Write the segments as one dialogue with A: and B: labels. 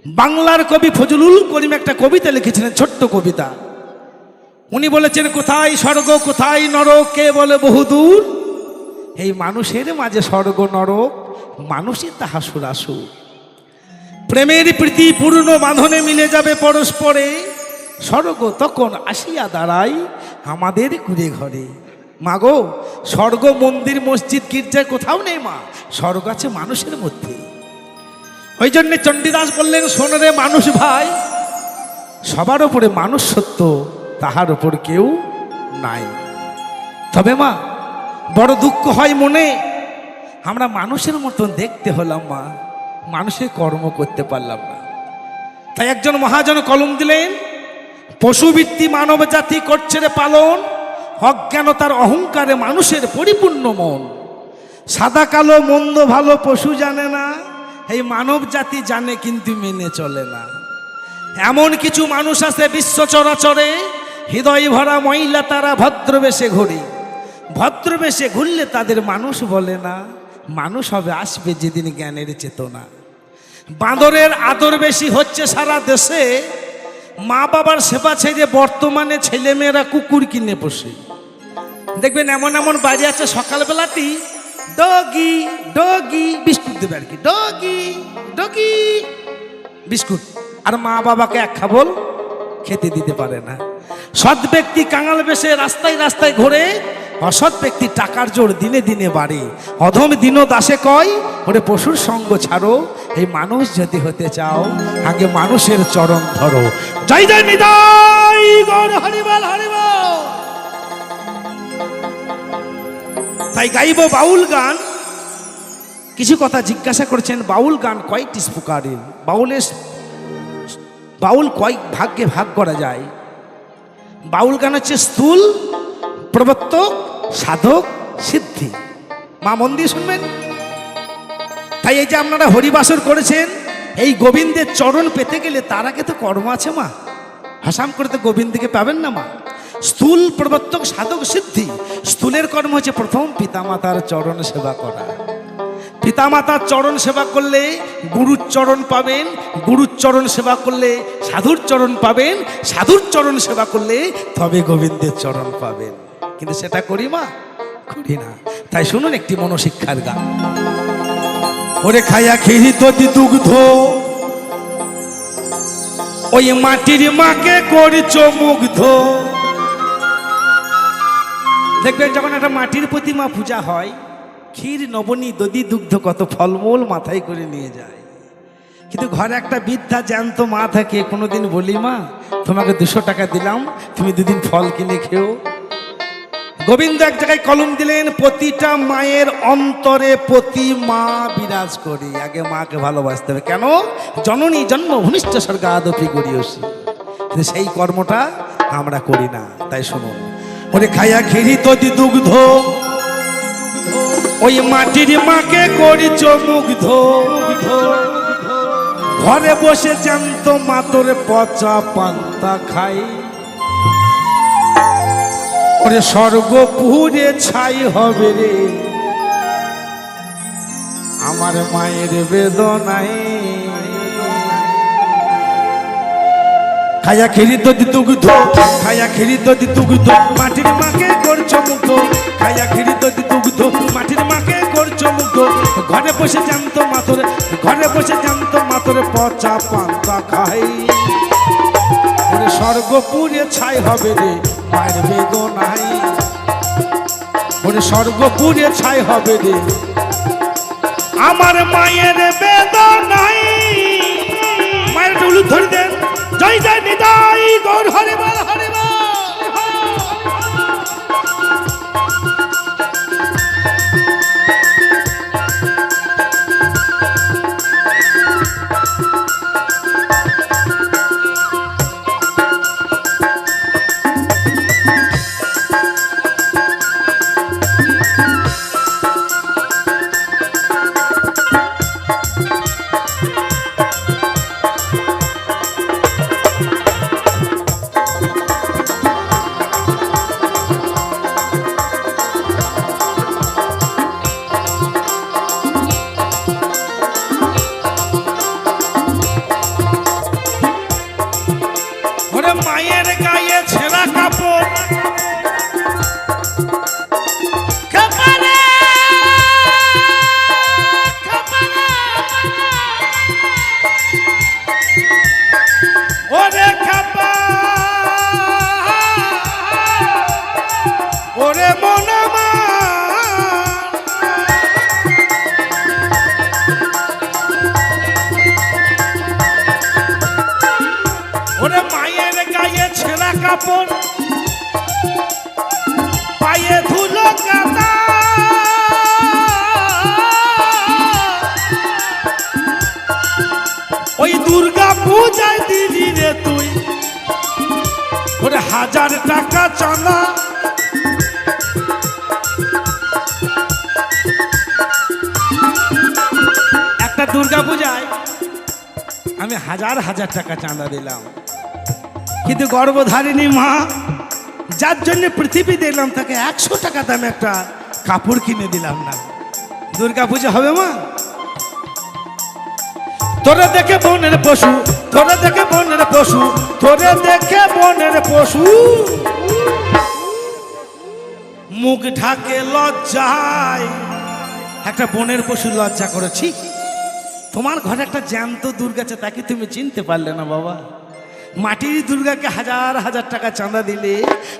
A: বাংলার কবি ফজলুল করিম একটা কবিতা লিখেছিলেন, ছোট্ট কবিতা। উনি বলেছেন, কোথায় স্বর্গ কোথায় নরক কে বলে বহুদূর, এই মানুষের মাঝে স্বর্গ নরক মানুষই তাহা সুরাসুর। প্রেমের প্রীতি পূর্ণ বাঁধনে মিলে যাবে পরস্পরে, স্বর্গ তখন আসিয়া দাঁড়াই আমাদের কুড়ে ঘরে। মাগো, স্বর্গ মন্দির মসজিদ গির্জায় কোথাও নেই মা, স্বর্গ আছে মানুষের মধ্যে। ওই জন্য চণ্ডীদাস বললেন, শোন রে মানুষ ভাই, সবার ওপরে মানুষ সত্য, তাহার ওপর কেউ নাই। তবে মা, বড় দুঃখ হয় মনে, আমরা মানুষের মতন দেখতে হলাম মা, মানুষের কর্ম করতে পারলাম না। তাই একজন মহাজন কলম দিলেন, পশুবৃত্তি মানব জাতি করছে রে পালন, অজ্ঞানতার অহংকারে মানুষের পরিপূর্ণ মন। সাদা কালো মন্দ ভালো পশু জানে না, এই মানব জাতি জানে কিন্তু মেনে চলে না। এমন কিছু মানুষ আছে বিশ্ব চরাচরে, হৃদয় ভরা মহিলা তারা ভদ্রবেশে ঘুরে, ভদ্রবেশে ঘুরলে তাদের মানুষ বলে না, মানুষ হবে আসবে যেদিন জ্ঞানের চেতনা। বাঁদরের আদর বেশি হচ্ছে সারা দেশে, মা বাবার সেবা ছেড়ে বর্তমানে ছেলেমেয়েরা কুকুর কিনে বসে। দেখবেন এমন এমন বাড়ি আছে, সকালবেলাতেই ডগি ডগি বিস্কুট দেবে আর কি, ডগি ডগি বিস্কুট, আর মা বাবাকে এক খাবল খেতে দিতে পারে না। সৎ ব্যক্তি কাঙাল বেশে রাস্তায় রাস্তায় ঘোরে, অসৎ ব্যক্তি টাকার জোর দিনে দিনে বাড়ে। অধম দিন দাসে কয়, ওরে পশুর সঙ্গ ছাড়ো, এই মানুষ যদি হতে চাও আগে মানুষের চরণ ধরো। জয় জয় নিতাই গৌর হরিবল হরিবল। তাই গাইব বাউল গান। কিছু কথা জিজ্ঞাসা করেছেন, বাউল গান কয়েকটি প্রকারের, বাউল কয়েক ভাগ্যে ভাগ করা যায়। বাউল গান হচ্ছে স্থূল, প্রবর্তক, সাধক, সিদ্ধি। মা মন দিয়ে শুনবেন। তাই এই যে আপনারা হরিবাসর করেছেন, এই গোবিন্দের চরণ পেতে গেলে তার আগে তো কর্ম আছে মা, হাসাম করে তো গোবিন্দকে পাবেন না মা। স্থূল, প্রবর্তক, সাধক, সিদ্ধি। স্থূলের কর্ম হচ্ছে প্রথম পিতামাতার চরণ সেবা করা। পিতামাতার চরণ সেবা করলে গুরুর চরণ পাবেন, গুরুর চরণ সেবা করলে সাধুর চরণ পাবেন, সাধুর চরণ সেবা করলে তবে গোবিন্দের চরণ পাবেন। কিন্তু সেটা করি মা, করি না। তাই শুনুন একটি মনোশিক্ষার গান। ওরে খায়া খেহি দধি দুগ্ধ, ওই মাটির মাকে করিছ মুগ্ধ। দেখবেন যখন একটা মাটির প্রতিমা পূজা হয়, ক্ষীর নবনী দধি দুগ্ধ কত ফলমূল মাথায় করে নিয়ে যায়। কিন্তু ঘরে একটা বৃদ্ধা জ্যান্ত মা থাকে, কোনোদিন বলি মা তোমাকে 200 টাকা দিলাম, তুমি দুদিন ফল কিনে খেও। গোবিন্দ এক জায়গায় কলম দিলেন, প্রতিটা মায়ের অন্তরে প্রতি মা বিরাজ করি। আগে মাকে ভালোবাসতে হবে। কেন? জননী জন্ম ভূমিষ্ঠ স্বর্গাদপি করিয়সি। কিন্তু সেই কর্মটা আমরা করি না। তাই শুনুন, ওরে খায়া খেরি দধি দুগ্ধ, ওই মাটির মাকে করিছ মুগ্ধ। ঘরে বসে জ্যান্ত মাতরে পচা পান্তা খাই, ওরে স্বর্গ পুরে ছাই হবে রে আমার মায়ের বেদনায়। খায়া খেরি দধি দুগ্ধ, খায়া খেরি দধি দুগ্ধ, মাটির মাকে করছ মুগ্ধ। খায়া খেরি দধি দুগ্ধ, মাটির মাকে করছ মুগ্ধ। ঘরে বসে জ্যান্ত মাতরে, ঘরে বসে জ্যান্ত মাতরে পচা পান্তা খাই, ওরে স্বর্গ পুরে ছাই হবে রে মায়ের বেদনাই। ওরে স্বর্গ পুরে ছাই হবে রে আমার মায়ের বেদনাই। মায়ের উলু ধরে দেন। জয় জয় নিতাই গৌর হরিবল হরিবল। কাপড় ওরে খাপা ওরে মনামা ওরে মায়ের গায়ে ছেঁড়া কাপড় পায়ে ধুলো কাদা ওই দুর্গা পূজায় দিদি রে তুই ওরে 1000 টাকা চাঁদা একটা দুর্গা পূজায় আমি 1000 টাকা চাঁদা দিলাম, কিন্তু গর্ভধারিণী মা যার জন্য পৃথিবী দিলাম তাকে 100 টাকা দামে একটা কাপড় কিনে দিলাম না। দুর্গা পূজা হবে মা? তোরা দেখে বনের পশু, তোরা দেখে বনের পশু, তোরা দেখে বনের পশু মুখ ঢাকে লজ্জায়। একটা বনের পশু লজ্জা করেছি। তোমার ঘরে একটা জ্যান্ত দুর্গা আছে, তাকে তুমি চিনতে পারলে না বাবা। মাটির দুর্গাকে 1000 টাকা চাঁদা দিলে,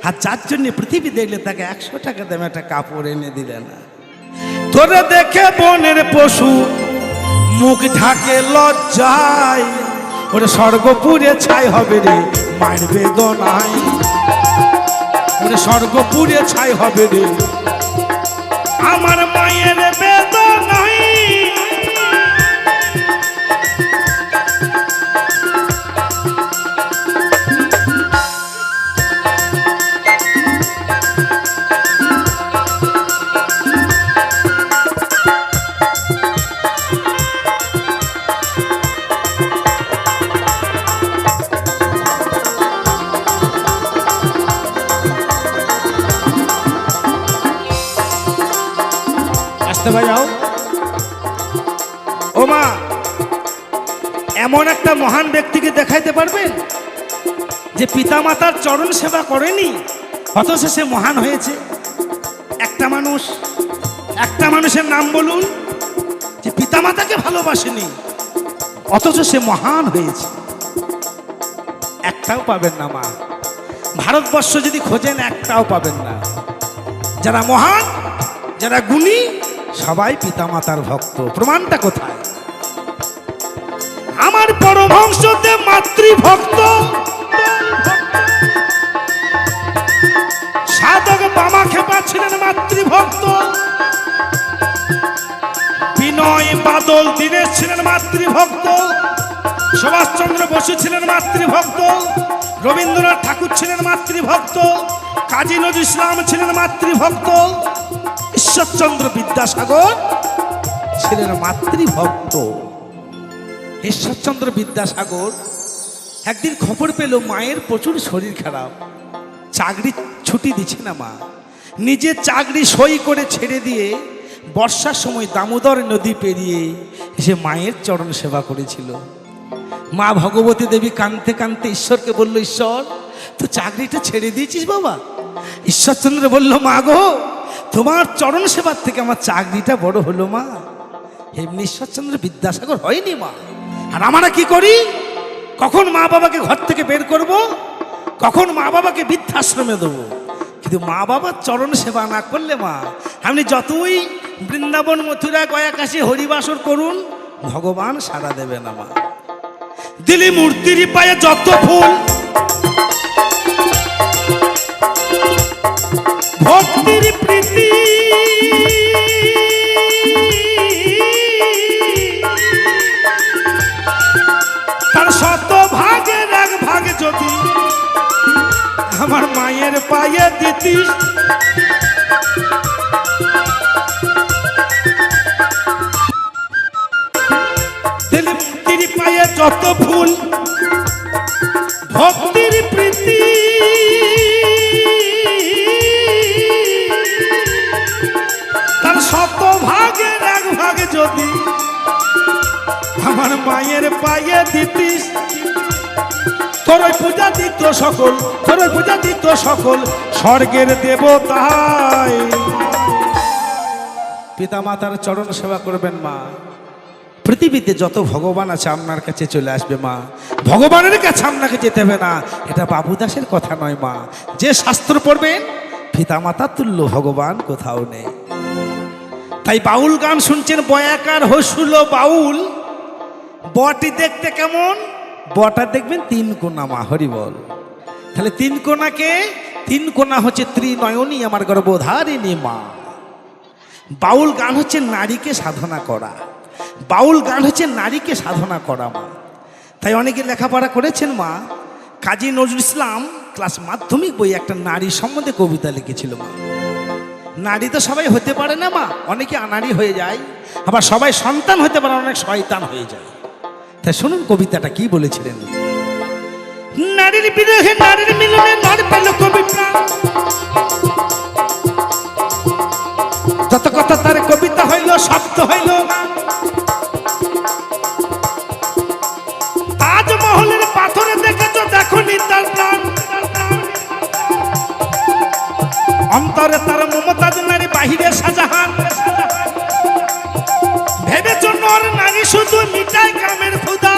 A: আর যার জন্য পৃথিবী দেখলে তাকে 100 টাকা দামে একটা কাপড় এনে দিলে না। তোরা দেখে বনের পশু মুখ ঢাকে লজ্জায়, ওরে স্বর্গপুরে ছাই হবে রে মায়ের বেদনায়, ওরে স্বর্গপুরে ছাই হবে রে আমার মায়ের বেদনায়। ভাই যাও ও মা, এমন একটা মহান ব্যক্তিকে দেখাইতে পারবেন যে পিতামাতার চরণ সেবা করেনি অথচ সে মহান হয়েছে? একটা মানুষের নাম বলুন যে পিতামাতাকে ভালোবাসেনি অথচ সে মহান হয়েছে। একটাও পাবেন না মা, ভারতবর্ষ যদি খোঁজেন একটাও পাবেন না। যারা মহান, যারা গুণী, সবাই পিতামাতার ভক্ত। প্রমাণটা কোথায়? আমার পরমহংসদেব মাতৃভক্ত, সাধক বামাখ্যাপা ছিলেন মাতৃভক্ত, বিনয় বাদল দীনেশ ছিলেন মাতৃভক্ত, সুভাষচন্দ্র বসু ছিলেন মাতৃভক্ত, রবীন্দ্রনাথ ঠাকুর ছিলেন মাতৃভক্ত, কাজী নজরুল ইসলাম ছিলেন মাতৃভক্ত, ঈশ্বরচন্দ্র বিদ্যাসাগর ছিলেন মাতৃভক্ত। ঈশ্বরচন্দ্র বিদ্যাসাগর একদিন খবর পেল মায়ের প্রচুর শরীর খারাপ, চাকরি ছুটি দিচ্ছে না মা। নিজে চাকরি সই করে ছেড়ে দিয়ে বর্ষার সময় দামোদর নদী পেরিয়ে এসে মায়ের চরণ সেবা করেছিল। মা ভগবতী দেবী কাঁদতে কাঁদতে ঈশ্বরকে বলল, ঈশ্বর তো চাকরিটা ছেড়ে দিয়েছিস বাবা? ঈশ্বরচন্দ্র বলল, মা গো, তোমার চরণ সেবার থেকে আমার চাকরিটা বড় হলো মা। এমনি ঈশ্বরচন্দ্র বিদ্যাসাগর হয়নি মা। আর আমরা কি করি? কখন মা বাবাকে ঘর থেকে বের করব, কখন মা বাবাকে বৃদ্ধাশ্রমে দেবো, কিন্তু মা বাবার চরণ সেবা না করলে মা, আপনি যতই বৃন্দাবন মথুরা গয়া কাশী হরিবাসর করুন, ভগবান সাড়া দেবে না মা। দিলি মূর্তির পায়ে যত ফুল, ভক্তির প্রীতি তার 100 ভাগের 1 ভাগ যদি আমার মায়ের পায়ে দিতিস, দিলি মূর্তির পায়ে যত ফুল, ভক্তির প্রীতি তার 100 ভাগের 1 ভাগ যদি আমার মায়ের পায়ে দিতিস, তোরই পূজা দিত সকল, তোরই পূজা দিত সকল স্বর্গের দেবতায়। পিতা মাতার চরণ সেবা করবেন মা। পৃথিবীতে যত ভগবান আছে আপনার কাছে চলে আসবে মা, ভগবানের কাছে আপনাকে যেতে হবে না। এটা বাবুদাসের কথা নয় মা, যে শাস্ত্র পড়বেন পিতা মাতা তুল্য ভগবান কোথাও নেই। তাই বাউল গান শুনছেন, বয়াকার হসুল বাউল। বটি দেখতে কেমন? বটা দেখবেন তিন কোনা মা, হরি বল। তাহলে তিন কোনাকে, তিন কোনা হচ্ছে ত্রিনয়নী আমার গর্ভধারিণী মা। বাউল গান হচ্ছে নারীকে সাধনা করা, বাউল গান হচ্ছে নারীকে সাধনা করা মা। তাই অনেকে লেখাপড়া করেছেন মা। কাজী নজরুল ইসলাম ক্লাস মাধ্যমিক বই একটা নারী সম্বন্ধে কবিতা লিখেছিল মা। নারী তো সবাই হতে পারে না মা, অনেকে আনাড়ি হয়ে যায়, আবার সবাই সন্তান হতে পারে, অনেক শয়তান হয়ে যায়। তাই শুনুন কবিতাটা কি বলেছিলেন। নারীর বিরহে নারীর মিলনে নর পেল কবি প্রাণ, যত কথা তার কবিতা হইল শব্দ হইল গান। তাজমহলের পাথরে দেখেছ দেখো নি তার প্রাণ, অন্তরে তার মমতাজ নারী, বাহিরে শাহজাহান। ভেবেছ নর নারী শুধু মিটায় কামের ক্ষুধা,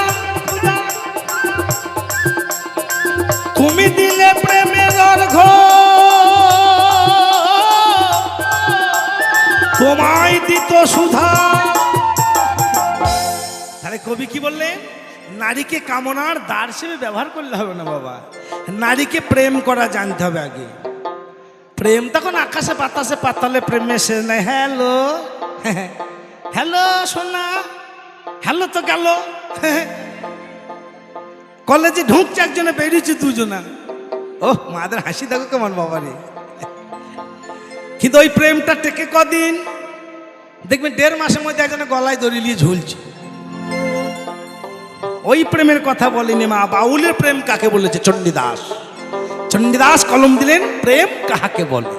A: তুমি দিলে প্রেমের অর্ঘ, তোমায় দিত সুধা। তাহলে কবি কি বললেন? নারীকে কামনার দ্বার হিসেবে ব্যবহার করলে হবে না বাবা, নারীকে প্রেম করা জানতে হবে আগে। প্রেম তখন আকাশে বাতাসে পাতালে প্রেমে শেষ নাই। হ্যালো হ্যালো সোনা, হ্যালো তো গেল। কলেজে ঢুকছে একজনে, বেরিয়েছে দুজনা। ওহ মাদের হাসি দেখো কেমন বাবারে। কিন্তু ওই প্রেমটা টেকে কদিন? দেখবেন 1.5 মাসের মধ্যে একজনে গলায় দড়ি নিয়ে ঝুলছে। ওই প্রেমের কথা বলেনি মা। বাউলের প্রেম কাকে বলেছে? চণ্ডীদাস। চণ্ডীদাস কলম দিলেন, প্রেম কাহাকে বলে।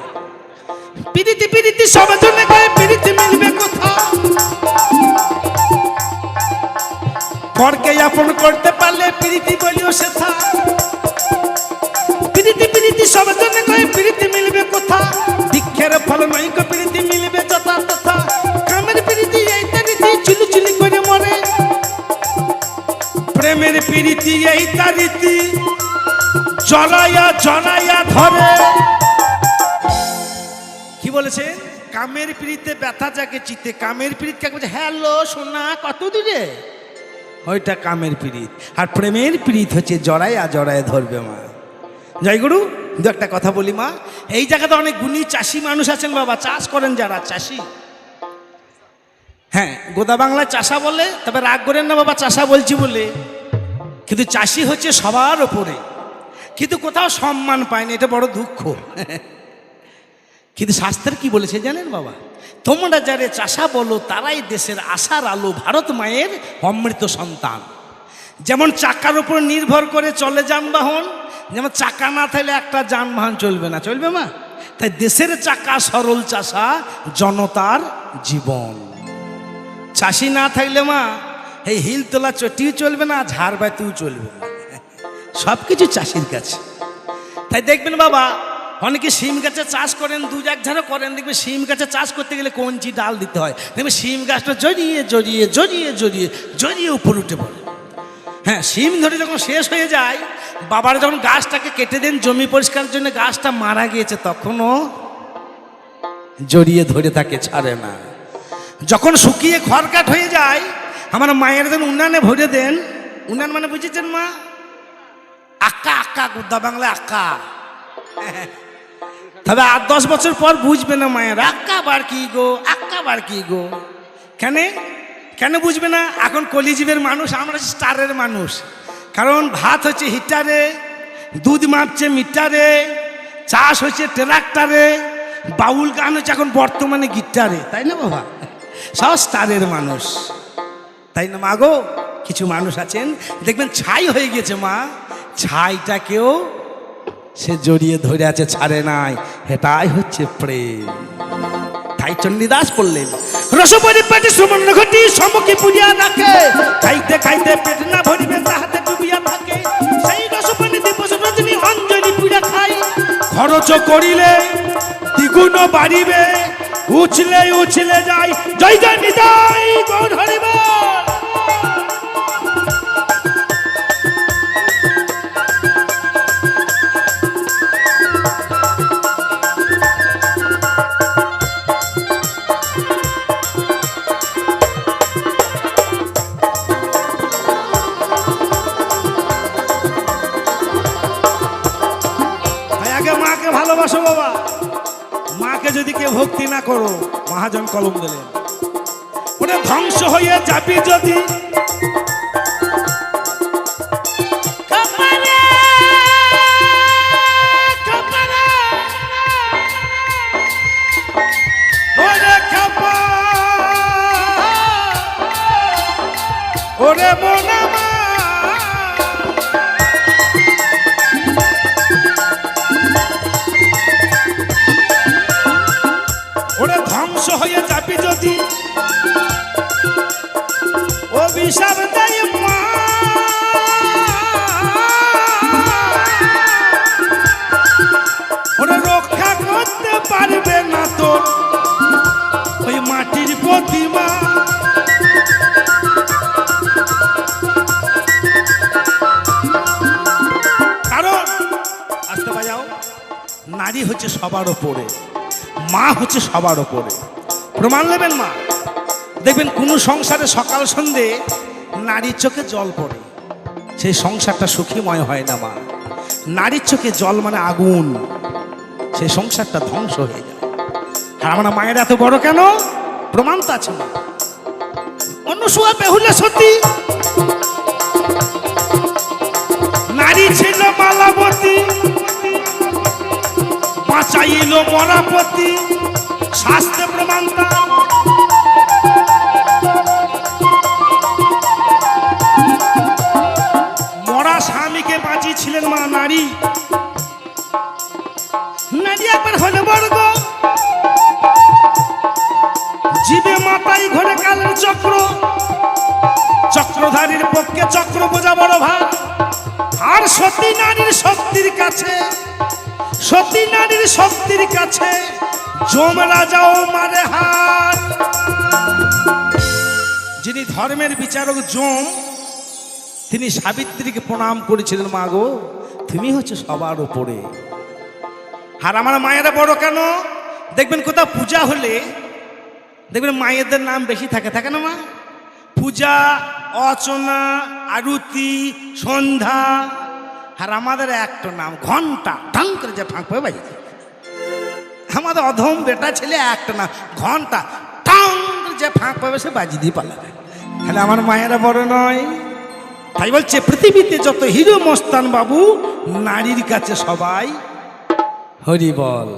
A: পিরিতি পিরিতি সবার জন্য গায়ে, পিরিতি মিলবে কোথা? পরকে আপন করতে পারলে পিরিতি বলিও সেথা। পিরিতি পিরিতি সবার জন্য গায়ে, পিরিতি মিলবে কোথা? দীক্ষার ফল নয় কো পিরিতি মিলবে যথা তথা। কামের পিরিতি এইটা রীতি, চুলি চুলি করে মরে। প্রেমের পিরিতি এইটা রীতি, জলাইয়া জলাইয়া ধরে। কি বলেছে? কামের পিড়িতে ব্যথা যাকে চিতে, কামের পিড়িত কাকে বলছে? হ্যালো সোনা কত দূরে, ওইটা কামের পিড়িত। আর প্রেমের পিড়িত হচ্ছে জড়াইয়া জড়াইয়া ধরবে মা। জয়গুরু, দু একটা কথা বলি মা। এই জায়গাতে অনেক গুণী চাষি মানুষ আছেন বাবা, চাষ করেন যারা চাষি। হ্যাঁ, গোদা বাংলায় চাষা বলে, তবে রাগ করেন না বাবা চাষা বলছি বলে। কিন্তু চাষি হচ্ছে সবার ওপরে, কিন্তু কোথাও সম্মান পায়নি, এটা বড় দুঃখ। কিন্তু শাস্ত্র কি বলেছে জানেন বাবা? তোমরা যারে চাষা বলো তারাই দেশের আশার আলো, ভারত মায়ের অমৃত সন্তান। যেমন চাকার উপর নির্ভর করে চলে যানবাহন, যেমন চাকা না থাকলে একটা যানবাহন চলবে না, চলবে মা? তাই দেশের চাকা সরল চাষা, জনতার জীবন। চাষি না থাকলে মা এই হিল তোলা চটিও চলবে না, ঝাড় বাতিও চলবে না, সব কিছু চাষির কাছে। তাই দেখবেন বাবা অনেকে শিম গাছে চাষ করেন, 2 ঝাড়ও করেন, দেখবেন শিম গাছে চাষ করতে গেলে কঞ্চি ডাল দিতে হয়। দেখবেন শিম গাছটা জড়িয়ে জড়িয়ে জড়িয়ে জড়িয়ে জড়িয়ে উপর উঠে পড়ে। হ্যাঁ, শিম ধরে যখন শেষ হয়ে যায়, বাবার যখন গাছটাকে কেটে দেন জমি পরিষ্কারের জন্য, গাছটা মারা গিয়েছে, তখনও জড়িয়ে ধরে তাকে ছাড়ে না। যখন শুকিয়ে খড়কাট হয়ে যায়, আমার মায়ের দেন উনানে ভরে দেন। উনান মানে বুঝেছেন মা? আক্কা আক্কা, গোদা বাংলায় আক্কা। তবে 8-10 বছর পর বুঝবে না মায়ের, আক্কা বার কি গো, আক্কা বার কি গো। কেন কেন বুঝবে না? এখন কলিজীবের মানুষ, আমরা স্টারের মানুষ। কারণ ভাত হচ্ছে হিটারে, দুধ মাপছে মিটারে, চাষ হচ্ছে ট্রাক্টরে, বাউল গান হচ্ছে এখন বর্তমানে গিটারে, তাই না বাবা? সব স্টারের মানুষ, তাই না মা গো? কিছু মানুষ আছেন দেখবেন ছাই হয়ে গেছে মা, ছাইটাকেও সে জড়িয়ে ধরে আছে, ছাড়ে নাই। এটাই হচ্ছে প্রেম। তাই চণ্ডীদাস বললেন, রসপরি পেটে সুমন ঘটি সমকে পুড়িয়া রাখে, খাইতে খাইতে পেট না ভরিবে তাহাতে ডুবিয়া থাকে। সেই রসপরি করিলে দ্বিগুণ বাড়িবে, উছলে উছলে যাই জয় জয় নিতাই গৌর হরি বল। ভালোবাসো বাবা, মাকে যদি কেউ ভক্তি না করো, মহাজন কলম দিলেন, ওরে ধ্বংস হয়ে যাবি যদি ওরে মোনামা ধ্বংস হয়ে যাবি যদি, অভিশাপ দেয় মা, ওরা রক্ষা করতে পারবে না তোর ওই মাটির প্রতিমা। কারণ আসতে বাজাও, নারী হচ্ছে সবার ওপরে, মা হচ্ছে সবার ওপরে। প্রমাণ নেবেন মা, দেখবেন কোনো সংসারে সকাল সন্ধে নারীর চোখে জল পড়ে, সেই সংসারটা সুখীময় হয় না মা। নারীর চোখে জল মানে আগুন, সেই সংসারটা ধ্বংস হয়ে যায়। আর আমরা মায়ের এত বড় কেন? প্রমাণ তো আছে মা। অনুসূয়া বেহুলা সতী নারী ছিল মালাবতী, বাঁচাইল মরাপতি, শাস্ত্রে প্রমাণতা। মরা স্বামীকে বাঁচিয়েছিলেন মা নারী। নারী একবার হলে বর্গ, জীবে মাতাই ঘরে কালের চক্র, চক্রধারীর পক্ষে চক্র বোঝা বড় ভার। আর সতী নারীর শক্তির কাছে, সতী নারীর শক্তির কাছে যম রাজাও মারে হার। যিনি ধর্মের বিচারক যম, তিনি সাবিত্রীকে প্রণাম করেছিলেন, মা গো তুমি হচ্ছে সবার উপরে। আর আমার মায়েরা বড় কেন? দেখবেন কোথাও পূজা হলে দেখবেন মায়েদের নাম বেশি থাকে, থাকে না মা? পূজা, অর্চনা, আরতি, সন্ধ্যা। আর আমাদের একটা নাম ঘন্টা, ঢং করে যে ফাঁক পাবে বাজে। আমাদের অধম বেটা ছেলে একটা নাম ঘন্টা, ঢং করে যে ফাঁক পাবে সে বাজিয়ে দিয়ে পালাবে। তাহলে আমার মায়েরা বড় নয়? তাই বলছে পৃথিবীতে যত হিরো মস্তান বাবু, নারীর কাছে সবাই হরি বল।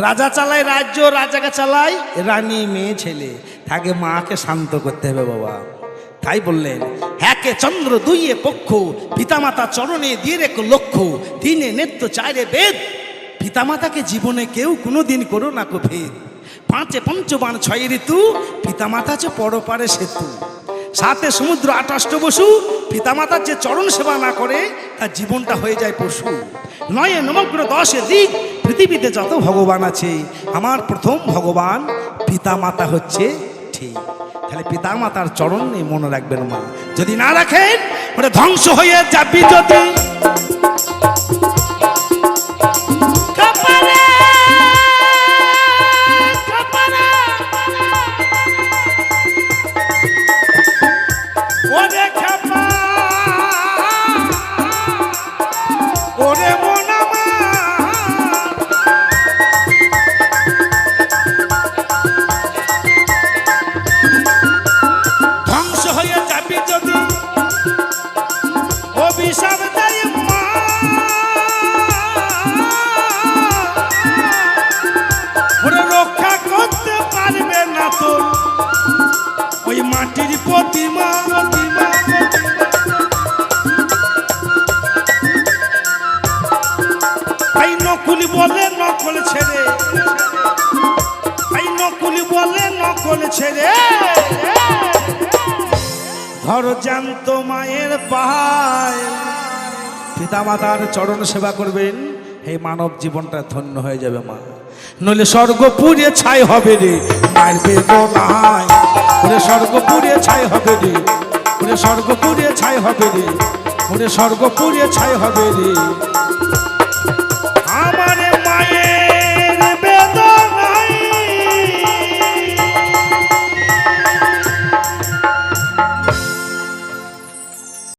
A: রাজা চালায় রাজ্য, রাজাকে চালায় রানী, মেয়ে ছেলে থাকে। মাকে শান্ত করতে হবে বাবা। তাই বললেন একে চন্দ্র দুইয়ে পক্ষ, পিতামাতা চরণে দিয়ে রেখো লক্ষ্য, তিনে নেত্য চারে বেদ। পিতামাতাকে জীবনে কেউ কোনোদিন করো না কো ভেদ। পাঁচে পঞ্চবান ছয় ঋতু, পিতামাতা যে পরপারে সেতু। সাথে সমুদ্র আটাষ্ট বসু, পিতামাতার যে চরণ সেবা না করে তার জীবনটা হয়ে যায় পশু। নয়ে নমগ্র দশে দিক, পৃথিবীতে যত ভগবান আছে আমার প্রথম ভগবান পিতামাতা হচ্ছে ঠিক। তাহলে পিতামাতার চরণ নিয়ে মনে রাখবেন মা। যদি না রাখেন ওটা ধ্বংস হয়ে যাবি যদি। মাটির প্রতিমা ভাই নকুলি বলে নকল ছেড়ে, ভাই নকুলি বলে নকল ছেড়ে ধর জ্যান্ত মায়ের পাহাড়। পিতামাতার চরণ সেবা করবেন, এই মানব জীবনটা ধন্য হয়ে যাবে মা, নইলে স্বর্গ পুড়িয়ে ছাই হবে রে মায়ের বেদনায়, ওরে স্বর্গ পুড়িয়ে ছাই হবে রে, ওরে স্বর্গ পুড়িয়ে ছাই হবে রে, ওরে স্বর্গ পুড়িয়ে ছাই হবে রে।